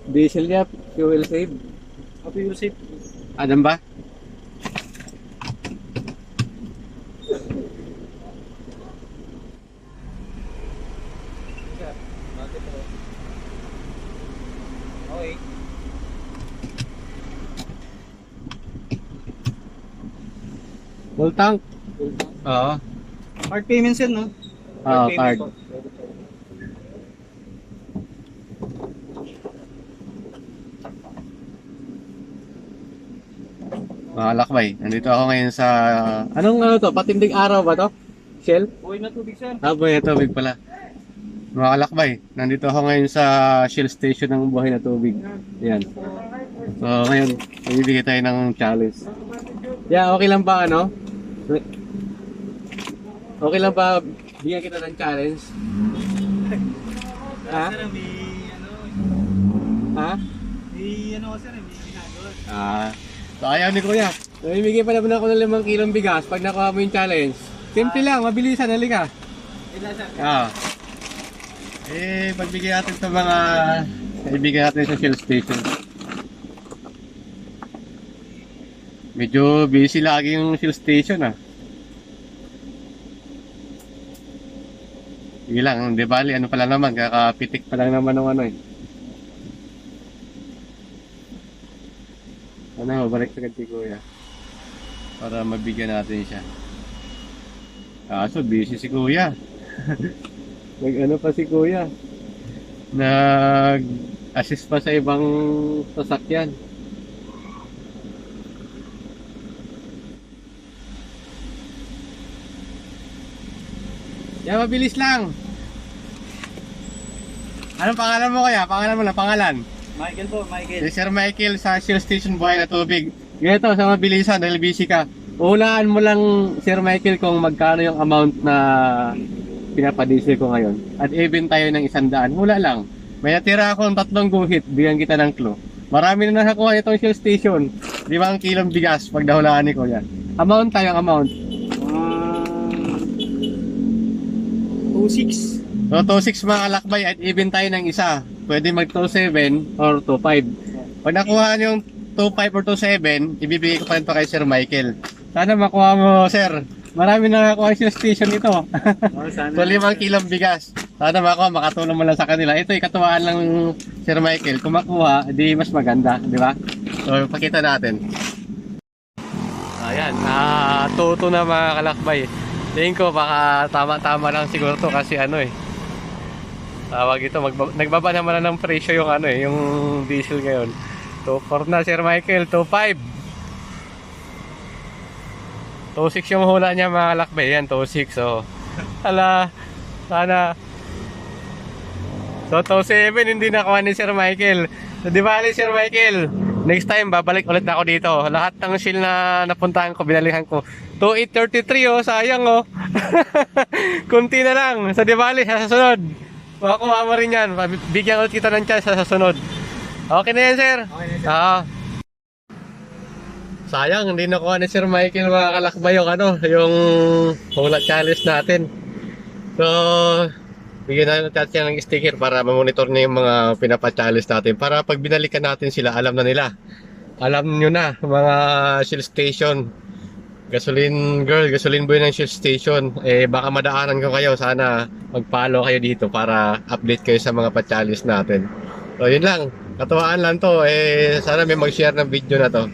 Diesel niya, fuel save. Fuel safe. Adam ba? Okay. Full tank? Oo. Card payments yan, no? Oo, Payment card. po. Mga lakbay, nandito ako ngayon sa... Anong ano to? Patindig araw ba to? Shell? Buhay na tubig, sir. Buhay na tubig pala. Mga kalakbay, nandito ako ngayon sa Shell Station ng Buhay na Tubig. Yan. So ngayon, bibigay tayo ng challenge. Yeah, okay lang ba ano? Okay lang ba bigyan kita ng challenge? Ha? Sir, may ano, Ha? may ano, sir, may ginagawa. So ayaw ni Kuya. Namimigay pa naman ako ng 5 kilong bigas pag nakuha mo yung challenge. Simple lang, mabilisan, halika. Ilan, sir? Pagbigyan natin sa mga kaibigan natin sa Shell Station. Medyo busy lagi yung Shell Station Sige lang, di bali, ano pala naman, kakapitik pa lang naman ng ano balik sa kay Kuya. Para mabigyan natin siya. So busy si Kuya. Nag-ano pa si Kuya? Nag-assist pa sa ibang sasakyan. Yan, mabilis lang. Anong pangalan mo Kuya? Pangalan mo lang, pangalan. Michael po, Michael. Si Sir Michael sa Shell Station Buhay na Tubig. Ganito, sa mabilisan dahil busy ka. Unahan mo lang, Sir Michael, kung magkano yung amount na pinapadiesel ko ngayon. At even tayo ng 100. Hula lang. May natira akong 3 guhit. Bigyan kita ng clue. Marami na nakakuha itong Shell Station. 5 kilong bigas pag nahulaan ni Kuya. Amount tayo, amount. 26. So, 2.6 mga kalakbay at even tayo ng isa. Pwede mag 2.7 or 2.5. Pag nakuha nyo yung 2.5 or 2.7, ibibigay ko pa rin to kay Sir Michael. Sana makuha mo, Sir. Marami na nakuha yung station nito. Sana. So, 5 kilong bigas. Sana makuha, makatulong mo lang sa kanila. Ito, ikatuwaan lang Sir Michael. Kung makuha, di mas maganda, di ba? So, pakita natin. Ayan, tuto na mga kalakbay. Tingin ko baka tama-tama lang siguro to kasi tawag ito, nagbaba naman na ng presyo yung yung diesel ngayon. 2.4 na Sir Michael, 2.5. 2.6 yung hula niya mga kalakbay. Yan, 2.6. So, sana. So, 2.7 hindi nakuha ni Sir Michael. So, di bali Sir Michael, next time babalik ulit ako dito. Lahat ng Shell na napuntahan ko, binalihan ko. 2.833 sayang Kunti na lang. So, di bali, sa susunod makuha mo rin yan. Bigyan ulit kita ng chance sa susunod. Okay na yan, Sir? Okay na, sir. Sayang, hindi nakuha ni Sir Michael mga kalakbay yung hula challenge natin. So, bigyan natin siya ng sticker para mamonitor niya yung mga pinapa-challenge natin. Para pag binalikan natin sila, alam na nila. Alam nyo na, mga Shell Station. Gasoline girl, gasoline boy ng Shell Station. Baka madaanan ko kayo. Sana mag-follow kayo dito para update kayo sa mga pa-challenge natin. So, yun lang. Katuwaan lang to. Sana may mag-share ng video na to.